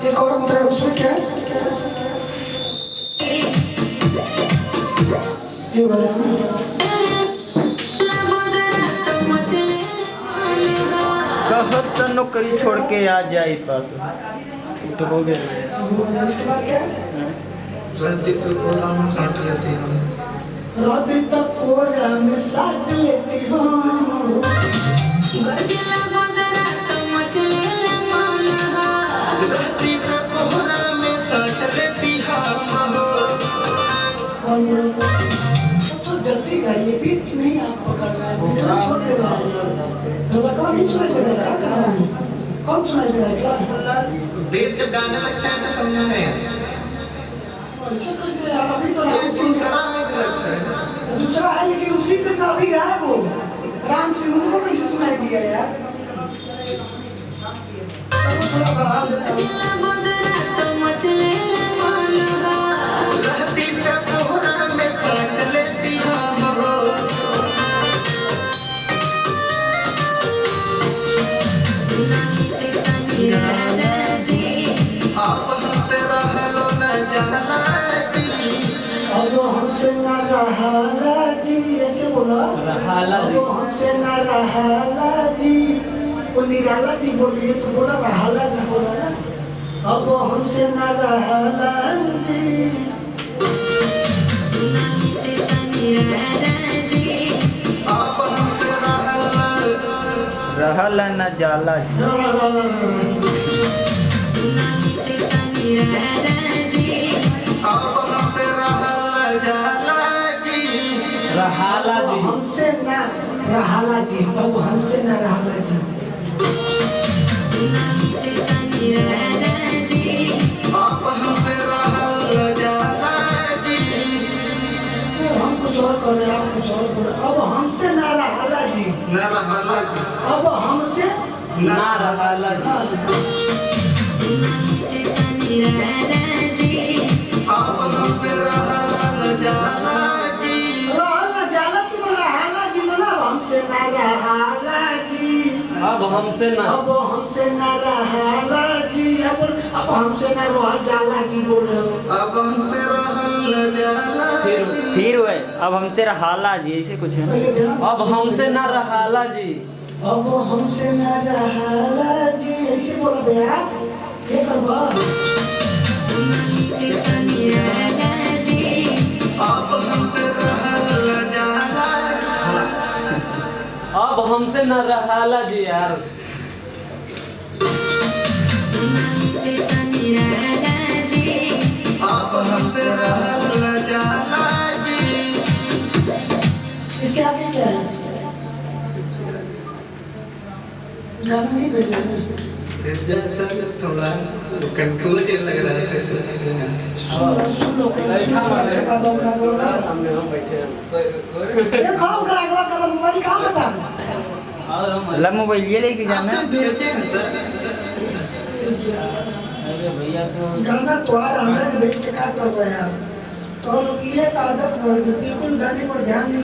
एक और अंतर है उसमें क्या है ये वाला कहत नौकरी छोड़ के आ जाए पास तो हो गया। इसके बाद क्या है रद्दित कोला में साथ लेती हूँ रद्दित कोला में साथ लेती हूँ गजला बदरा तो मचले मन हा रद्दित कोला में साथ लेती हूँ तो जल्दी गाइए बीट नहीं आप पकड़ रहे हैं बीट छोड़ दे रहा है तो लगा नहीं सुनाई दे रहा है क्या कर रहा है कौन सुनाई दे रहा है क्या बीट जब गाने लगता है तो समझ नहीं ऐसा कैसे यार अभी तो ये दूसरा मुझे लगता है दूसरा है लेकिन उसी पे तो अभी गायब हो राम सिंह उनको कैसे सुनाई दिया यार थोड़ा बढ़ा देता हूँ गजला बदरा तो मचले मन हा रद्दित कोला में साथ लेती हूँ सुनाते सनी राधा जी आप हमसे रहलो न जाना जी अब हमसे ना रहाला जी ऐसे बोला रहाला जी। अब हमसे ना रहाला जी वो निराला जी बोल रही है तो बोला रहाला जी बोला ना अब हमसे ना रहाला जी सुनाते सनी राधा जी आप हमसे रहल न जाला सुनाते सनी राधा जी आप हमसे रहल जाला जी रहाला अब हमसे ना रहाला जी अब हमसे ना रहाला जी सुनाते सनी राधा जी आप हमसे रहल जाला जी हम कुछ और कर रहे हैं आप कुछ और कर रहे हैं अब हमसे ना रहाला जी न रहल जी अब हमसे न रहल जी सुनाते सनी राधा जी आप हमसे रहल जाला जी रहाला जाला की रहाला जी बोला अब हमसे ना रहाला जी अब हमसे ना अब हमसे ना रहाला जी अब हमसे ना रहा जाला जी बोल रहे हो अब हमसे रहल जाला जी फिर हुए अब हमसे रहाला जी ऐसे कुछ है पहले ध्यान से अब हमसे ना रहाला जी अब हमसे ना रहाला जी ऐसे बोला ब्यास ये करबा सुनाते सनी राधा जी आप हमसे रहल जाला अब हमसे न रहाला जी यार सुनाते सनी राधा जी आप हमसे रहल जाला जी इसके आगे क्या है गाना नहीं भेजा है थोड़ा कंफ्यूजन लग रहा है सुन लो से का दो का बोल रहा सामने हम बैठे ये काम करा का मोबाइल कहां बता ला मोबाइल ये लेके जाना आप भेजे हैं सर अरे भैया तो गाना तो आ रहा है भेज के क्या कर रहे हैं यार तो लोग ये आदत बिल्कुल गाने पर ध्यान नहीं